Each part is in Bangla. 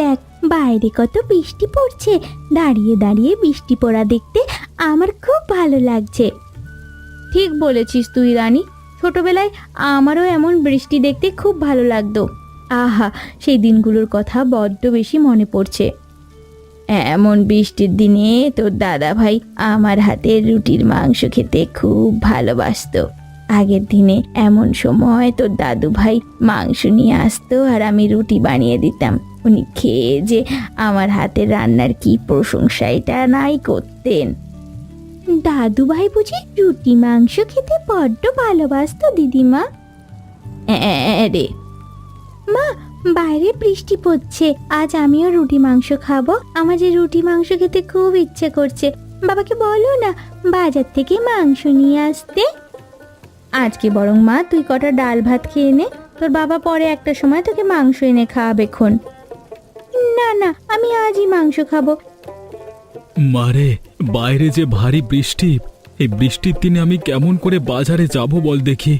দেখ বাইরে কত বৃষ্টি পড়ছে, দাঁড়িয়ে দাঁড়িয়ে বৃষ্টি পড়া দেখতে আমার খুব ভালো লাগছে। ঠিক বলেছিস তুই রানী, ছোটবেলায় আমারও এমন বৃষ্টি দেখতে খুব ভালো লাগতো। আহা, সেই দিনগুলোর কথা বড্ড বেশি মনে পড়ছে। এমন বৃষ্টির দিনে তোর দাদা ভাই আমার হাতের রুটির মাংস খেতে খুব ভালোবাসতো। আগের দিনে এমন সময় তোর দাদু ভাই মাংস নিয়ে আসতো আর আমি রুটি বানিয়ে দিতাম। উনি খেয়ে যে আমার হাতের রান্নার কি প্রশংসাটা নাই করতেন। দাদু ভাই বুঝি রুটি মাংস খেতে বড্ড ভালোবাসতো দিদিমা? রে মা, বাইরে বৃষ্টি পড়ছে, আজ আমিও রুটি মাংস খাবো। আমার যে রুটি মাংস খেতে খুব ইচ্ছে করছে। বাবাকে বলো না বাজার থেকে মাংস নিয়ে আসতে। আজকে বরং মা তুই কটা ডাল ভাত খেয়ে নে, তোর বাবা পরে একটা সময় তোকে মাংস এনে খাওয়াবে খন। না না, আমি আজই মাংস খাবো। মারে, বাইরে যে ভারী বৃষ্টি, এই বৃষ্টির দিনে আমি কেমন করে বাজারে যাব বল দেখি।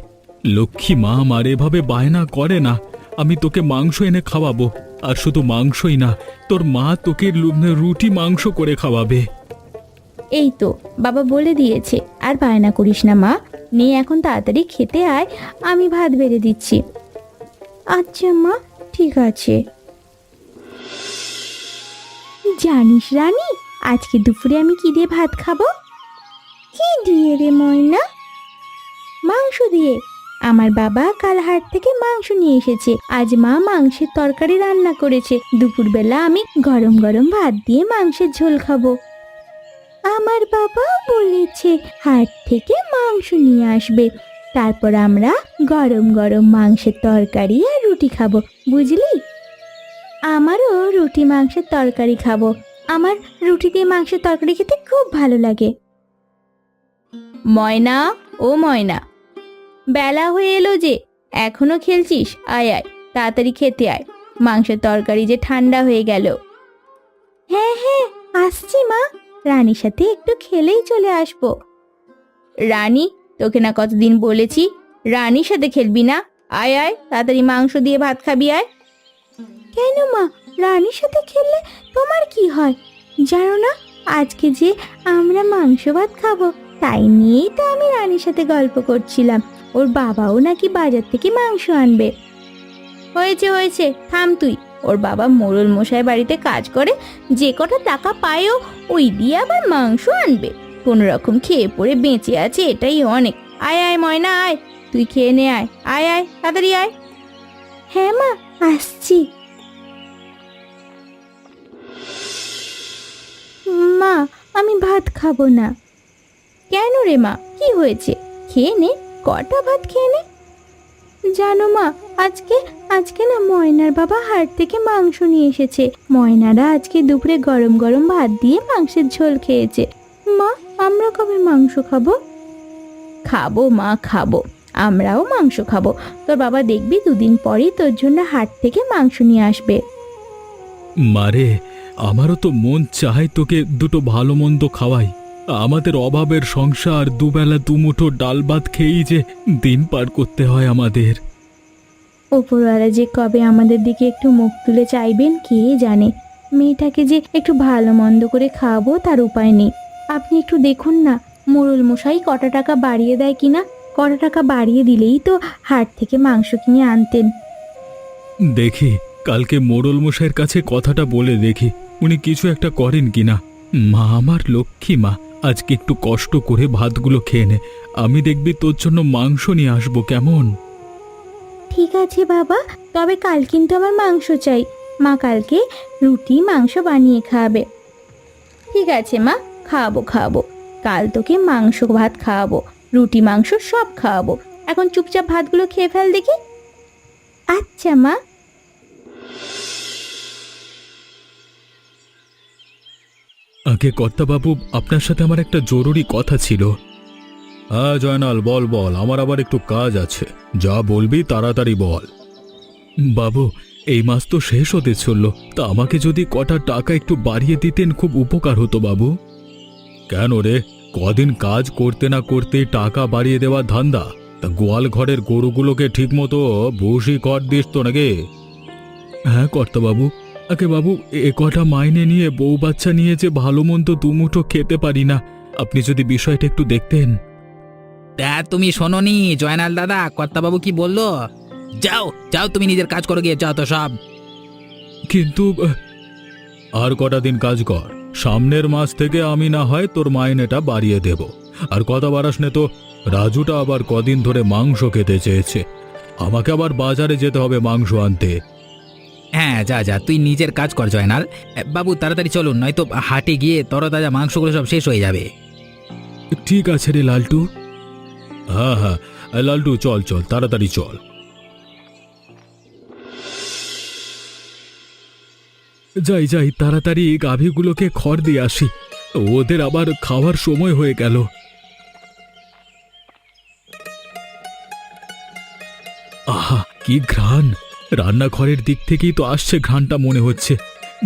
লক্ষ্মী মা আমার এভাবে বায়না করে না। আমি তোকে মাংস এনে খাওয়াবো, আর শুধু মাংসই না, তোর মা তোকে রুটি মাংস করে খাওয়াবে। এই তো বাবা বলে দিয়েছে, আর বায়না করিস না মা। নে এখন তাড়াতাড়ি খেতে আয়, আমি ভাত বেড়ে দিচ্ছি। আচ্ছা মা, ঠিক আছে। জানিস রানী, আজকে দুপুরে আমি কি দিয়ে ভাত খাবো? কি দিয়ে রে ময়না? মাংস দিয়ে। আমার বাবা কাল হাট থেকে মাংস নিয়ে এসেছে। আজ মা মাংসের তরকারি রান্না করেছে। দুপুরবেলা আমি গরম গরম ভাত দিয়ে মাংসের ঝোল খাবো। আমার বাবা বলেছে হাট থেকে মাংস নিয়ে আসবে, তারপর আমরা গরম গরম মাংসের তরকারি আর রুটি খাবো, বুঝলি? আমারও রুটি মাংসের তরকারি খাবো। আমার রুটি দিয়ে মাংসের তরকারি খেতে খুব ভালো লাগে। ময়না, ও ময়না, বেলা হয়ে এলো যে, এখনো খেলছিস? আয় আয়, তাড়াতাড়ি খেতে আয়, মাংসের তরকারি যে ঠান্ডা হয়ে গেল। হ্যাঁ হ্যাঁ, আসছি মা, রানীর সাথে একটু খেলেই চলে আসবো। রানী, তোকে না কতদিন বলেছি রানীর সাথে খেলবি না? আয় আয়, তাড়াতাড়ি মাংস দিয়ে ভাত খাবি, আয়। কেন মা, রানীর সাথে খেললে তোমার কি হয়? জানো না আজকে যে আমরা মাংস ভাত খাবো, তাই নিয়েই তো আমি রানীর সাথে গল্প করছিলাম। ওর বাবাও নাকি বাজার থেকে মাংস আনবে। হয়েছে হয়েছে, থাম তুই। ওর বাবা মোড়ল মশাই বাড়িতে কাজ করে, যে কটা টাকা পায়ও ওই দিয়ে আবার মাংস আনবে। কোন রকম খেয়ে পড়ে বেঁচে আছে, এটাই অনেক। আয় আয় ময়না, আয়, তুই খেয়ে নে, আয় আয় আয়, তাড়াতাড়ি আয়। হ্যাঁ মা, আসছি। মা, আমি ভাত খাবো না। কেন রে মা, কি হয়েছে? খেয়ে নে, কটা ভাত খেয়ে নে। জানো মা, আজকে না ময়নার বাবা হাট থেকে মাংস নিয়ে এসেছে। ময়নারা আজকে দুপুরে গরম গরম ভাত দিয়ে মাংসের ঝোল খেয়েছে। মা, আমরা কবে মাংস খাবো? খাবো মা, খাবো, আমরাও মাংস খাবো। তোর বাবা দেখবি দুদিন পরই তোর জন্য হাট থেকে মাংস নিয়ে আসবে। মারে, আমারও তো মন চায় তোকে দুটো ভালো মন্দ খাওয়াই। আমাদের অভাবের সংসার, দুবেলা দুমুঠো ডাল ভাত খেয়েই যে দিন পার করতে হয় আমাদের। ওপরওয়ালা যে কবে আমাদের দিকে একটু মুখ তুলে চাইবেন কে জানে। মেয়েটাকে যে একটু ভালো মন্দ করে খাওয়াবো তার উপায় নেই। আপনি একটু দেখুন না মোড়ল মশাই কটা টাকা বাড়িয়ে দেয় কিনা। কটা টাকা বাড়িয়ে দিলেই তো হাট থেকে মাংস কিনে আনতেন। দেখি কালকে মোড়ল মশাইয়ের কাছে কথাটা বলে দেখি উনি কিছু একটা করেন কিনা। মা আমার লক্ষ্মী মা, আজকে একটু কষ্ট করে ভাতগুলো খেয়ে নে, আমি দেখবি তোর জন্য মাংস নিয়ে আসবো, কেমন? ঠিক আছে বাবা, তবে কাল কিন্তু আমার মাংস চাই। মা কালকে রুটি মাংস বানিয়ে খাওয়াবে। ঠিক আছে মা, খাওয়াবো খাওয়াবো, কাল তোকে মাংস ভাত খাওয়াবো, রুটি মাংস সব খাওয়াবো। এখন চুপচাপ ভাতগুলো খেয়ে ফেল দেখি। আচ্ছা মা। আগে কর্তাবাবু, আপনার সাথে আমার একটা জরুরি কথা ছিল। হ্যাঁ জয়নাল, বল বল, আমার আবার একটু কাজ আছে, যা বলবি তাড়াতাড়ি বল। বাবু, এই মাস তো শেষ হতে চলল, তা আমাকে যদি কটা টাকা একটু বাড়িয়ে দিতেন খুব উপকার হতো বাবু। কেন রে, কদিন কাজ করতে না করতেই টাকা বাড়িয়ে দেওয়ার ধান্দা? তা গোয়াল ঘরের গরুগুলোকে ঠিকমতো ভুসি খড় দিস তো নাকি? হ্যাঁ কর্তাবাবু, আগে বাবু, এ কটা মাইনে নিয়ে বউ বাচ্চা নিয়ে যে ভালো মন্দ দুমুঠো খেতে পারি না। আপনি যদি বিষয়টা একটু দেখতেন। তা তুমি শোনোনি জয়নাল দাদা কর্তাবাবু কি বললো? যাও যাও, তুমি নিজের কাজ করো গিয়ে, যাও তো সব। কিন্তু আর কটা দিন কাজ কর, সামনের মাস থেকে আমি না হয় তোর মাইনেটা বাড়িয়ে দেব। আর কথা বাড়াস নে তো, রাজুটা আবার কদিন ধরে মাংস খেতে চেয়েছে, আমাকে আবার বাজারে যেতে হবে মাংস আনতে। হ্যাঁ যা যা, তুই নিজের কাজ কর জয়নাল। বাবু তাড়াতাড়ি চলুন, নয়তো হাটে গিয়ে তরতাজা মাংসগুলো সব শেষ হয়ে যাবে। ঠিক আছে রে লালটু। হ্যাঁ হ্যাঁ লালটু, চল চল তাড়াতাড়ি চল। যাই যাই, তাড়াতাড়ি গাভীগুলোকে খড় দিয়ে আসি, ওদের আবার খাওয়ার সময় হয়ে গেল। আহা কি ঘ্রাণ! রান্নাঘরের দিক থেকেই তো আসছে ঘ্রাণটা মনে হচ্ছে।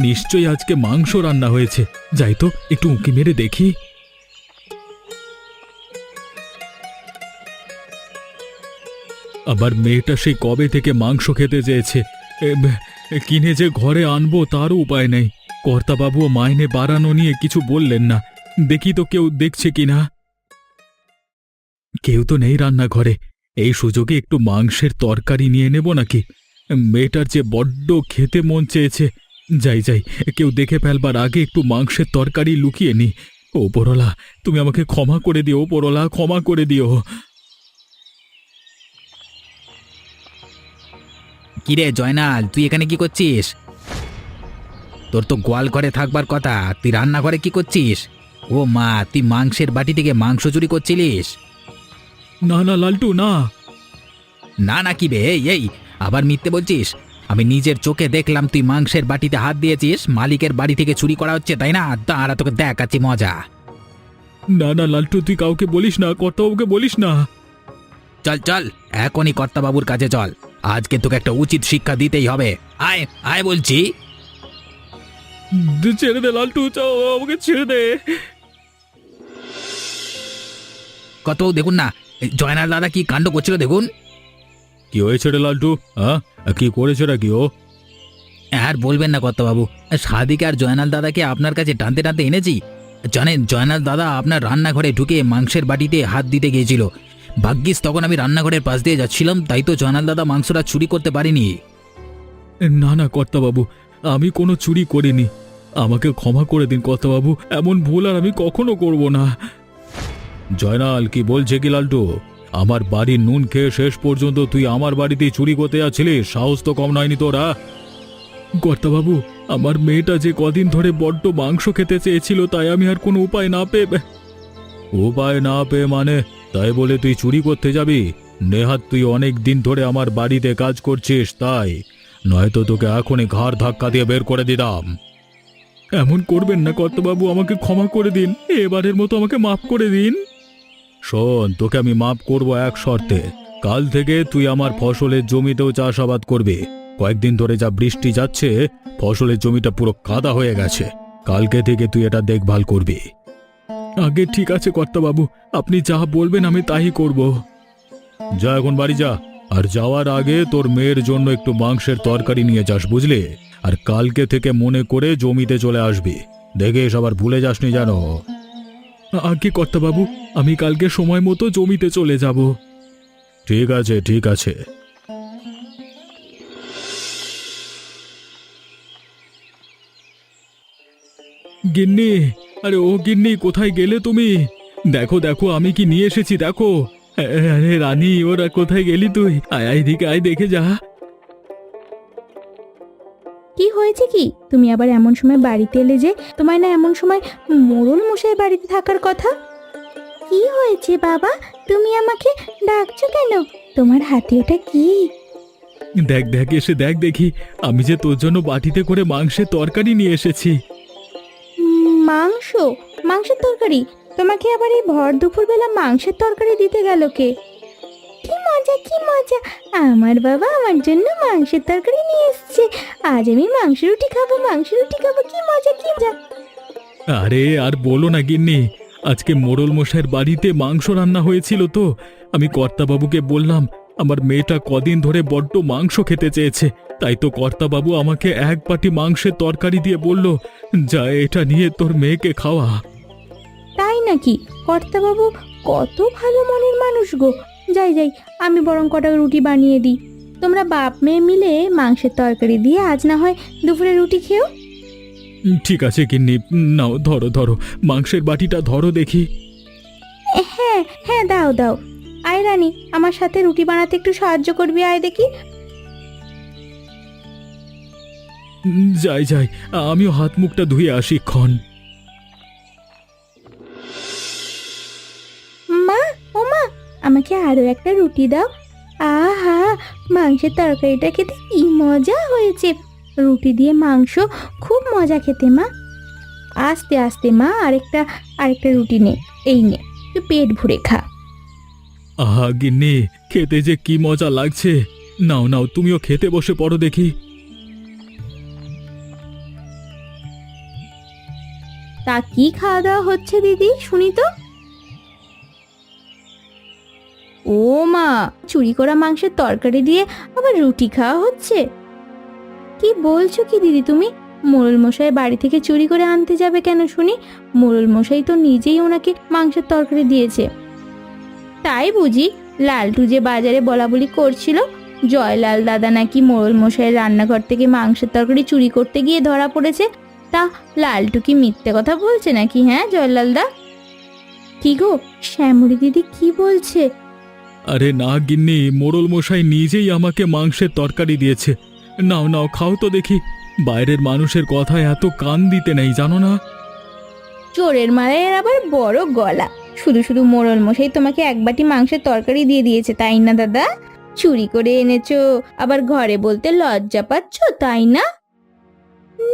নিশ্চয়ই আজকে মাংস রান্না হয়েছে। যাই তো একটু উঁকি মেরে দেখি। আবার মেয়েটা সেই কবে থেকে মাংস খেতে চেয়েছে, কিনে যে ঘরে আনবো তারও উপায় নেই। কর্তাবাবু মাইনে বাড়ানো নিয়ে কিছু বললেন না। দেখি তো কেউ দেখছে কিনা। কেউ তো নেই রান্নাঘরে, এই সুযোগে একটু মাংসের তরকারি নিয়ে নেব নাকি। মেয়েটার যে বড্ড খেতে মন চেয়েছে। যাই যাই, কেউ দেখে ফেলবার আগে একটু মাংসের তরকারি লুকিয়ে নি। ওপরওয়ালা, তুমি আমাকে ক্ষমা করে দিও, ওপরওয়ালা ক্ষমা করে দিও। কিরে জয়নাল, তুই এখানে কি করছিস? তোর তো গোয়াল ঘরে থাকবার কথা, তুই রান্নাঘরে কি করছিস? ও মা, তুই মাংসের বাটি থেকে মাংস চুরি করছিলিস? না না লালটু, না। না না কি বে, এই আবার মিথ্যে বলছিস? আমি নিজের চোখে দেখলাম তুই মাংসের বাটিতে হাত দিয়েছিস। মালিকের বাড়ি থেকে চুরি করা হচ্ছে, তাই না? দাঁড়া, তোকে দেখাচ্ছি মজা। না না লালটু, তুই কাউকে বলিস না, কর্তাবাবুকে বলিস না। চল চল, এখনই কর্তাবাবুর কাছে চল। আজকে তোকে একটা উচিত শিক্ষা দিতেই হবে। আয় আয় বলছি। ছেড়ে দে লালটু, চাও আমাকে ছেড়ে দে। কত দেখুন না, এই জয়নাল দাদা কি কাণ্ড করছিল দেখুন। কি হয়েছে রে লালটু? হ্যাঁ, কি করেছে নাকি ও? আর বলবেন না কর্তাবাবু, সাদিকে আর জয়নাল দাদাকে আপনার কাছে টানতে টানতে এনেছি। জানেন, জয়নাল দাদা আপনার রান্নাঘরে ঢুকে মাংসের বাটিতে হাত দিতে গিয়েছিল। ভাগ্যিস তখন আমি রান্নাঘরের পাশ দিয়ে যাচ্ছিলাম, তাই তো জয়নাল দাদা মাংসটা চুরি করতে পারিনি। না না কর্তাবাবু, আমি কোনো চুরি করিনি। আমাকে ক্ষমা করে দিন কর্তাবাবু, এমন ভুল আর আমি কখনো করব না। জয়নাল কি বলছে কি লালটু? আমার বাড়ির নুন খেয়ে শেষ পর্যন্ত তুই আমার বাড়িতেই চুরি করতে যাচ্ছিলিস? সাহস তো কম নয়নি তোরা। কর্তাবাবু, আমার মেয়েটা যে কদিন ধরে বড্ড মাংস খেতে চেয়েছিল, তাই আমি আর কোনো উপায় না পেয়ে। উপায় না পেয়ে মানে? তাই বলে তুই চুরি করতে যাবি? নেহাত তুই অনেক দিন ধরে আমার বাড়িতে কাজ করছিস তাই, নয়তো তোকে এখনই ঘাড় ধাক্কা দিয়ে বের করে দিতাম। এমন করবেন না কর্তাবাবু, আমাকে ক্ষমা করে দিন, এবারের মতো আমাকে মাফ করে দিন। শোন, তোকে আমি মাফ করব এক শর্তে। কাল থেকে তুই আমার ফসলের জমিতেও চাষাবাদ করবি। কয়েকদিন ধরে যা বৃষ্টি যাচ্ছে, ফসলের জমিটা পুরো কাদা হয়ে গেছে। কালকে থেকে তুই এটা দেখভাল করবি। আগে ঠিক আছে কর্তাবাবু, আপনি যা বলবেন আমি তাই করব। যা এখন বাড়ি যা, আর যাওয়ার আগে তোর মেয়ের জন্য একটু মাংসের তরকারি নিয়ে যাস, বুঝলি? আর কালকে থেকে মনে করে জমিতে চলে আসবি, দেখে আবার ভুলে যাসনি জানো। আগে কর্তাবাবু, আমি কালকে সময় মতো জমিতে চলে যাব। ঠিক আছে ঠিক আছে। গিন্নি, আরে ও গিন্নি, কোথায় গেলে তুমি? দেখো দেখো আমি কি নিয়ে এসেছি, দেখো। আরে রানী, ওরা কোথায় গেলি তুই? আয় আয় এদিকে আয়, দেখে যা। কি হয়েছে কি? তুমি আবার এমন সময় বাড়িতে এলে যে? তোমায় না এমন সময় মোড়ল মশাই বাড়িতে থাকার কথা? কি হয়েছে বাবা, তুমি আমাকে ডাকছো কেন? তোমার হাতে ওটা কি? দেখ দেখ, এসে দেখ দেখি, আমি যে তোর জন্য বাটিতে করে মাংসের তরকারি নিয়ে এসেছি। মাংস? মাংসের তরকারি? তোমাকে আবার এই ভর দুপুরবেলা মাংসের তরকারি দিতে গেল কে? কি মজা কি মজা, আমার বাবা আমার জন্য মাংসের তরকারি নিয়ে এসেছে। আজ আমি মাংস রুটি খাবো, মাংস রুটি খাবো, কি মজা কি মজা। আরে আর বলো না গিন্নি, আজকে মোড়ল মশাইয়ের বাড়িতে মাংস রান্না হয়েছিল তো। আমি কর্তাবাবুকে বললাম আমার মেয়েটা কদিন ধরে বড্ড মাংস খেতে চেয়েছে, তাই তো কর্তাবাবু আমাকে এক বাটি মাংসের তরকারি দিয়ে বলল, যা এটা নিয়ে তোর মেয়েকে খাওয়া। তাই নাকি? কর্তাবাবু কত ভালো মনের মানুষ গো। যাই যাই, আমি বরং কটা রুটি বানিয়ে দিই। তোমরা বাপ মেয়ে মিলে মাংসের তরকারি দিয়ে আজ না হয় দুপুরে রুটি খেও। ঠিক আছে গিন্নি, নাও ধরো ধরো, মাংসের বাটিটা ধরো দেখি। হ্যাঁ হ্যাঁ, দাও দাও। আয় রানী, আমার সাথে রুটি বানাতে একটু সাহায্য করবি, আয় দেখি। যাই যাই, আমিও হাত মুখটা ধুয়ে আসি ক্ষণ। মা, ও মা, আমাকে আরো একটা রুটি দাও। আহা, মাংসের তরকারিটা খেতে কি মজা হয়েছে। রুটি দিয়ে মাংস খুব মজা খেতে মা। আস্তে আস্তে মা, আরেকটা আরেকটা রুটি নে, এই নে, তুই পেট ভরে খা। আহা গিন্নি, খেতে যে কি মজা লাগছে। নাও নাও, তুমিও খেতে বসে পড়ো দেখি। তা কি খাওয়া দাওয়া হচ্ছে দিদি, শুনি তো। ও মা, চুরি করা মাংসের তরকারি দিয়ে আবার রুটি খাওয়া হচ্ছে? কি বলছো কি দিদি তুমি? মোড়ল মশাই বাড়ি থেকে চুরি করে আনতে যাবে কেন শুনি? মোড়ল মশাই তো নিজেই ওনাকে মাংসের তরকারি দিয়েছে। তাই বুঝি? লালটু যে বাজারে বলাবলি করছিল জয়লাল দাদা নাকি মোড়ল মশাইয়ের রান্নাঘর থেকে মাংসের তরকারি চুরি করতে গিয়ে ধরা পড়েছে, তা লালটু কি মিথ্যে কথা বলছে নাকি? হ্যাঁ জয়লাল দা? কি গো, শ্যামলী দিদি কি বলছে? আরে না গিন্নি, মোড়ল মশাই নিজেই আমাকে মাংসের তরকারি দিয়েছে। নাও নাও, খাও তো দেখি। বাইরের মানুষের কথায় এত কান দিতে নেই, জানো না? চোরের মারাইয়ের আবার বড় গলা। শুধু শুধু মোড়ল মশাই তোমাকে এক বাটি মাংসের তরকারি দিয়ে দিয়েছে, তাই না দাদা? চুরি করে এনেছো, আবার ঘরে বলতে লজ্জা পাচ্ছ, তাই না?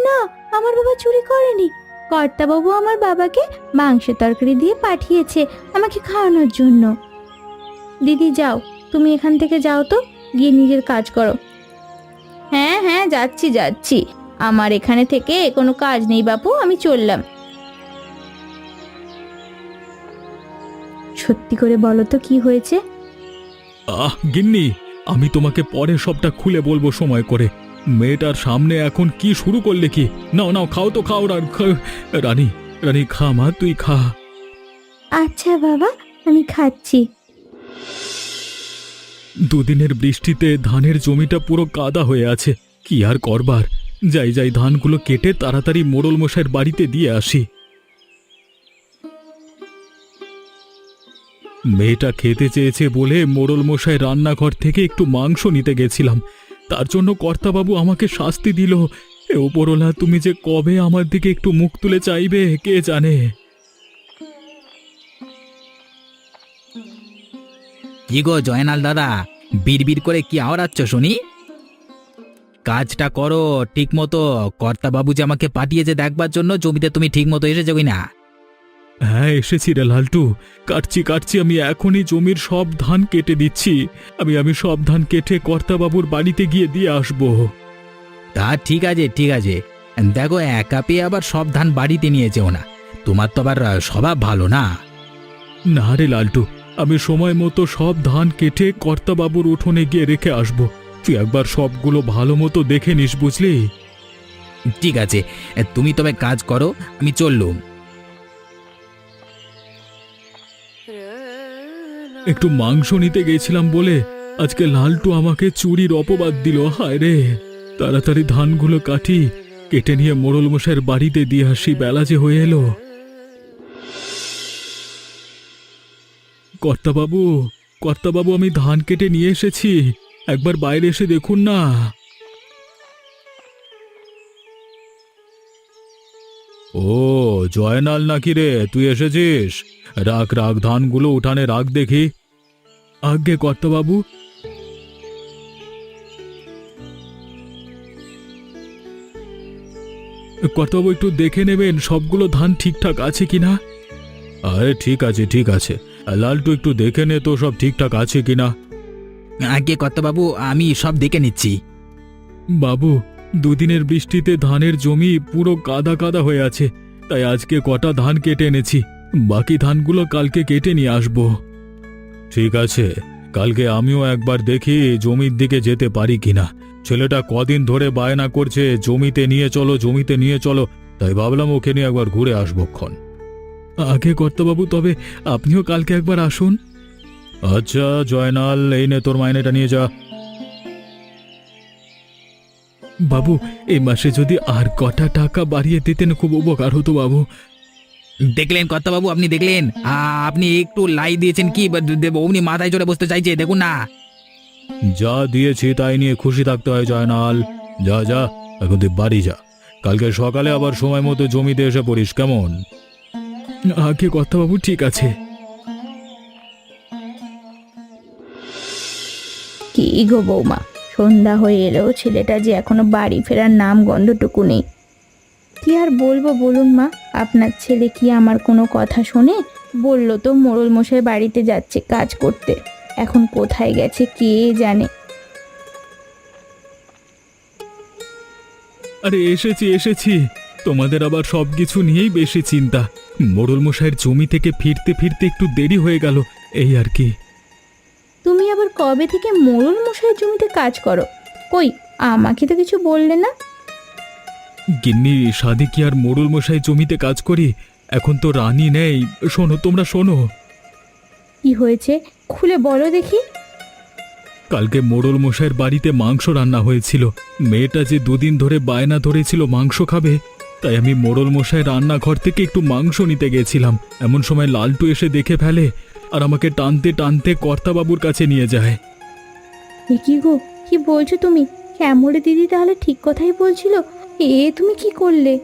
না, আমার বাবা চুরি করেনি। কর্তাবাবু আমার বাবাকে মাংসের তরকারি দিয়ে পাঠিয়েছে আমাকে খাওয়ানোর জন্য। দিদি যাও, তুমি এখান থেকে যাও তো, গিয়ে নিজের কাজ করো। হ্যাঁ হ্যাঁ, যাচ্ছি যাচ্ছি, আমার এখানে থেকে কোনো কাজ নেই বাপু, আমি চললাম। সত্যি করে বলো তো কি হয়েছে? গিন্নি, আমি তোমাকে পরে সবটা খুলে বলবো সময় করে। মেয়েটার সামনে এখন কি শুরু করলে কি? নাও নাও, খাও তো খাও। রানী, রানী খা মা, তুই খা। আচ্ছা বাবা, আমি খাচ্ছি। দুদিনের বৃষ্টিতে ধানের জমিটা পুরো কাদা হয়ে আছে, কি আর করবার। যাই যাই, ধানগুলো কেটে তাড়াতাড়ি মোড়ল মশাইয়ের বাড়িতে দিয়ে আসি। মেয়েটা খেতে চেয়েছে বলে মোড়ল মশাই রান্নাঘর থেকে একটু মাংস নিতে গেছিলাম, তার জন্য কর্তাবাবু আমাকে শাস্তি দিল। এ ওপরওয়ালা, তুমি যে কবে আমার দিকে একটু মুখ তুলে চাইবে কে জানে। কি গো জয়নাল দাদা, বিড়বিড় করে কি আওড়াচ্ছ শুনি? কাজটা করো ঠিক মতো। কর্তাবাবু যে আমাকে পাঠিয়েছে দেখবার জন্য জমিতে তুমি ঠিক মতো এসেছো কিনা? হ্যাঁ এসেছি রে লালটু, কাটছি কাটছি, আমি এখনই জমির সব ধান কেটে দিচ্ছি। আমি সব ধান কেটে কর্তাবাবুর বাড়িতে গিয়ে দিয়ে আসবো। তা ঠিক আছে ঠিক আছে, দেখো একা পেয়ে আবার সব ধান বাড়িতে নিয়ে যেও না, তোমার তো আবার স্বভাব ভালো না। না রে লালটু, আমি সময় মতো সব ধান কেটে কর্তাবাবুর উঠোনে গিয়ে রেখে আসবো। তুই একবার সবগুলো ভালো মতো দেখে নিস, বুঝলি? ঠিক আছে, তুমি তবে কাজ করো, আমি চললুম। একটু মাংস নিতে গেছিলাম বলে আজকে লালটু আমাকে চুরির অপবাদ দিল। হায় রে, তাড়াতাড়ি ধানগুলো কাটি, কেটে নিয়ে মোড়ল মশাইয়ের বাড়িতে দিয়ে আসি, বেলা যে হয়ে এলো। কর্তাবাবু, কর্তাবাবু, আমি ধান কেটে নিয়ে এসেছি, একবার বাইরে এসে দেখুন না। ও জয়নাল নাকি রে, তুই এসেছিস? রাখ রাখ, ধানগুলো উঠানে রাখ দেখি। আজ্ঞে কর্তাবাবু। কর্তাবাবু একটু দেখে নেবেন সবগুলো ধান ঠিকঠাক আছে কিনা। আরে ঠিক আছে ঠিক আছে, লালটু একটু দেখে নে তো সব ঠিকঠাক আছে কিনা। আগে কর্তাবাবু, আমি সব দেখে নিচ্ছি। বাবু, দুদিনের বৃষ্টিতে ধানের জমি পুরো কাদা কাদা হয়ে আছে, তাই আজকে কটা ধান কেটে এনেছি, বাকি ধানগুলো কালকে কেটে নিয়ে আসবো। ঠিক আছে, কালকে আমিও একবার দেখি জমির দিকে যেতে পারি কিনা। ছেলেটা কদিন ধরে বায়না করছে জমিতে নিয়ে চলো, জমিতে নিয়ে চলো, তাই ভাবলাম ওকে নিয়ে একবার ঘুরে আসবক্ষণ। আগে কর্তাবাবু, তবে আপনিও কালকে একবার আসুন। আচ্ছা জয়নাল, এই নে তোর মাইনেটা নিয়ে যা। বাবু, এই মাসে যদি আর কটা টাকা বাড়িয়ে দিতেন খুব উপকার হতো বাবু। দেখলেন কর্তাবাবু, আপনি দেখলেন আপনি একটু লাই দিয়েছেন কি অমনি মাথায় চড়ে বসতে চাইছে, দেখুন না। যা দিয়েছি তাই নিয়ে খুশি থাকতে হয় জয়নাল। যা যা, এখন তুই বাড়ি যা। কালকে সকালে আবার সময় মতো জমিতে এসে পড়িস, কেমন? আগে কর্তাবাবু, ঠিক আছে। কি গো বৌমা, সন্ধ্যা হয়ে এলেও ছেলেটা যে এখনো বাড়ি ফেরার নাম গন্ধটুকু নেই। কি আর বলবো বলুন মা, আপনার ছেলে কি আমার কোনো কথা শোনে? বললো তো মোড়ল মশাই বাড়িতে যাচ্ছে কাজ করতে, এখন কোথায় গেছে কে জানে। আরে এসেছি এসেছি, তোমাদের আবার সবকিছু নিয়েই বেশি চিন্তা। মোড়ল মশাইয়ের জমি থেকে ফিরতে ফিরতে একটু দেরি হয়ে গেল, এই আর কি। তুমি আবার কবে থেকে মোড়ল মশাইয়ের জমিতে কাজ করো? কই, আমাকে তো কিছু বললে না। গিন্নি, সাধে কি আর মোড়ল মশাই জমিতে কাজ করি? এখন তো রানী নেই। শোনো, তোমরা শোনো। কি হয়েছে খুলে বলো দেখি। কালকে মোড়ল মশাইয়ের বাড়িতে মাংস রান্না হয়েছিল। মেয়েটা যে দুদিন ধরে বায়না ধরেছিল মাংস খাবে, তাই আমি মোড়ল মশাই রান্নাঘর থেকে একটু মাংস নিতে গেছিলাম। এমন সময় লালটু এসে দেখে ফেলে আর আমাকে টানতে টানতে কর্তাবাবুর কাছে নিয়ে যায়। এ কি গো, কি বলছো তুমি? শ্যামলী দিদি তাহলে ঠিক কথাই বলছিল। তুমি কি করলে?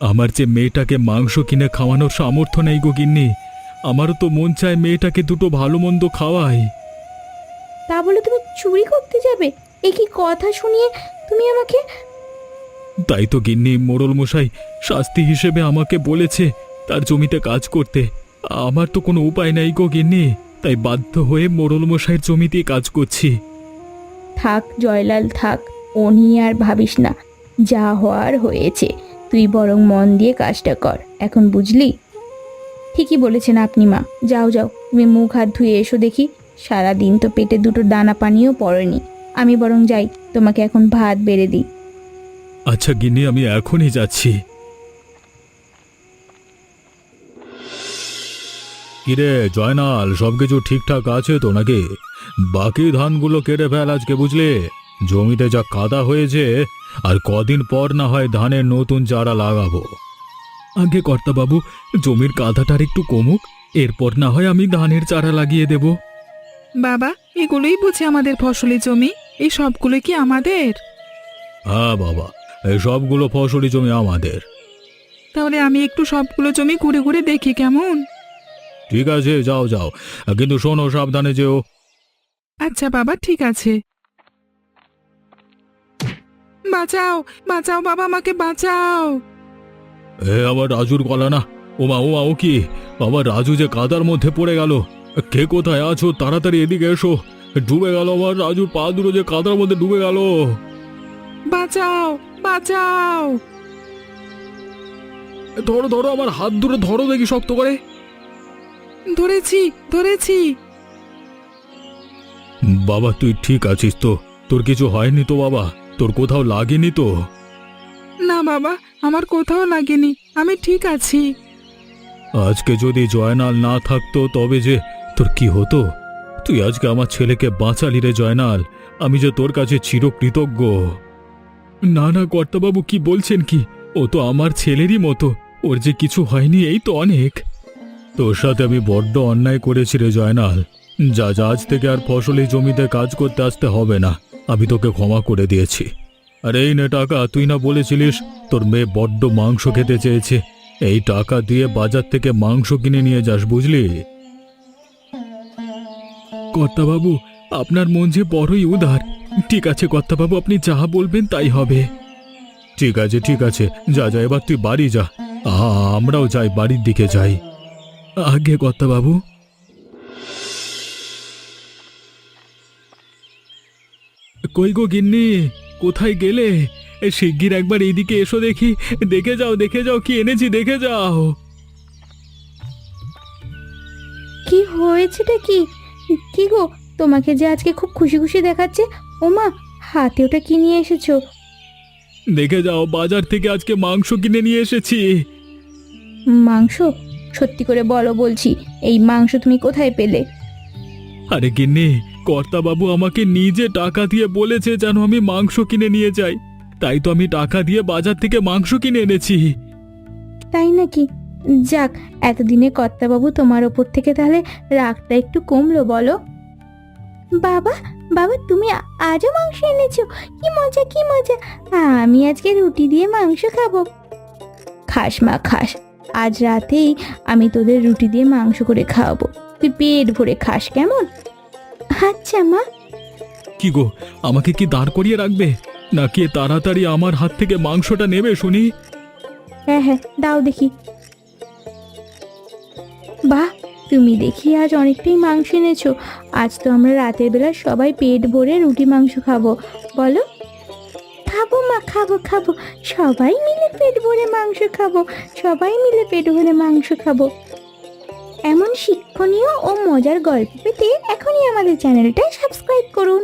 আমার যে মেয়েটাকে মাংস কিনে খাওয়ানোর সামর্থ্য নেই গো গিন্নি। আমারও তো মন চায় মেয়েটাকে দুটো ভালো মন্দ খাওয়াই। তা বলে তুমি চুরি করতে যাবে? এ কি কথা শুনিয়ে তুমি আমাকে। তাই তো গিন্নি, মোড়ল মশাই শাস্তি হিসেবে আমাকে বলেছে তার জমিতে কাজ করতে। আমার তো কোনো উপায় নেই গো গিন্নি, তাই বাধ্য হয়ে মোড়ল মশাইয়ের জমিতেই কাজ করছি। থাক জয়লাল, থাক, ও নিয়ে আর ভাবিস না। যা হওয়ার হয়েছে, তুই বরং মন দিয়ে কাজটা কর এখন, বুঝলি? ঠিকই বলেছেন আপনি মা। যাও যাও, তুমি মুখ হাত ধুয়ে এসো দেখি। সারাদিন তো পেটে দুটো দানা পানিও পড়েনি। আমি বরং যাই, তোমাকে এখন ভাত বেড়ে দিই। আচ্ছা গিন্নি, আমি এখনই যাচ্ছি। কিরে জয়নাল, সবকিছু ঠিকঠাক আছে তো নাকি? বাকি ধানগুলো কেটে ফেল আজকে, বুঝলি? জমিতে যা কাদা হয়েছে, আর কদিন পর না হয় ধানের নতুন চারা লাগাবো। আগে কর্তাবাবু, জমির কাদাটার একটু কমুক, এরপর না হয় আমি ধানের চারা লাগিয়ে দেব। বাবা, এগুলোই বুঝি আমাদের ফসলি জমি? এই সবগুলো কি আমাদের? হ্যাঁ বাবা, এই সবগুলো ফসলি জমি আমাদের। তাহলে আমি একটু সবগুলো জমি ঘুরে ঘুরে দেখি কেমন? ঠিক আছে, যাও যাও, কিন্তু শোনো, সাবধানে যেও। আচ্ছা বাবা, ঠিক আছে। বাঁচাও, বাঁচাও বাবা, আমাকে বাঁচাও। আবার রাজুর গলা না? ওমা ওমা, ও কি বাবা, রাজু যে কাদার মধ্যে পড়ে গেল। কে কোথায় আছো? তাড়াতাড়ি এদিকে এসো। ডুবে গেল আমার রাজুর পা দুটো, যে কাদার মধ্যে ডুবে গেল। বাঁচাও, বাঁচাও। ধরো ধরো, আমার হাত দুটো ধরো দেখি শক্ত করে। ধরেছি, ধরেছি। বাবা, তুই ঠিক আছিস তো? তোর কিছু হয়নি তো বাবা? তোর কোথাও লাগেনি তো? না বাবা, আমার কোথাও লাগেনি, আমি ঠিক আছি। আজকে যদি জয়নাল না থাকতো তবে যে তোর কি হতো? তুই আজকে আমার ছেলেকে বাঁচালি রে জয়নাল, আমি যে তোর কাছে চিরকৃতজ্ঞ। না না কর্তাবাবু, কি বলছেন কি? ও তো আমার ছেলেরই মতো, ওর যে কিছু হয়নি এই তো অনেক। তোর সাথে আমি বড্ড অন্যায় করেছি রে জয়নাল। যা যা, আজ থেকে আর ফসলি জমিতে কাজ করতে আসতে হবে না, আমি তোকে ক্ষমা করে দিয়েছি। আর এই নে টাকা, তুই না বলেছিলিস তোর মেয়ে বড্ড মাংস খেতে চেয়েছে? এই টাকা দিয়ে বাজার থেকে মাংস কিনে নিয়ে যাস, বুঝলি? কর্তাবাবু, আপনার মন যে বড়ই উদার। ঠিক আছে কর্তাবাবু, আপনি যা বলবেন তাই হবে। ঠিক আছে ঠিক আছে, যা যা, এবার তুই বাড়ি যা। আমরাও যাই, বাড়ির দিকে যাই। আগে কর্তাবাবু। কই গো গিন্নি, কোথায় গেলে? শিগগির একবার এইদিকে এসো দেখি। দেখে যাও দেখে যাও, কি এনেছি দেখে যাও। কি হয়েছেটা কি? কি গো, তোমাকে যে আজকে খুব খুশি খুশি দেখাচ্ছে। ওমা, হাতে ওটা কি নিয়ে এসেছো? দেখে যাও, বাজার থেকে আজকে মাংস কিনে নিয়ে এসেছি। মাংস? সত্যি করে বলো বলছি, এই মাংস তুমি কোথায় পেলে? আরে গিন্নি, কর্তাবাবু আমাকে নিজে টাকা দিয়ে বলেছে যেন আমি মাংস কিনে নিয়ে যাই, তাই তো আমি টাকা দিয়ে বাজার থেকে মাংস কিনে এনেছি। তাই নাকি? যাক, এতদিনে কর্তাবাবু তোমার ওপর থেকে তাহলে রাগটা একটু কমলো বলো। বাবা, বাবা তুমি আজও মাংস এনেছো? কি মজা, কি মজা! আমি আজকে রুটি দিয়ে মাংস খাবো। খাস মা খাস, আজ রাতেই আমি তোদের রুটি দিয়ে মাংস করে খাওয়াবো। তুই পেট ভরে খাস, কেমন? আচ্ছা মা। কি গো, আমাকে কি দাঁড় করিয়ে রাখবে, নাকি তাড়াতাড়ি আমার হাত থেকে মাংসটা নেবে শুনি? হ্যাঁ হ্যাঁ, দাও দেখি। বাহ, তুমি দেখি আজ অনেকটাই মাংস এনেছো। আজ তো আমরা রাতের বেলা সবাই পেট ভরে রুটি মাংস খাবো, বলো? খাবো মা, খাবো খাবো, সবাই মিলে পেট ভরে মাংস খাবো, সবাই মিলে পেট ভরে মাংস খাবো। এমন শিক্ষণীয় ও মজার গল্প পেতে এখনই আমাদের চ্যানেলটা সাবস্ক্রাইব করুন।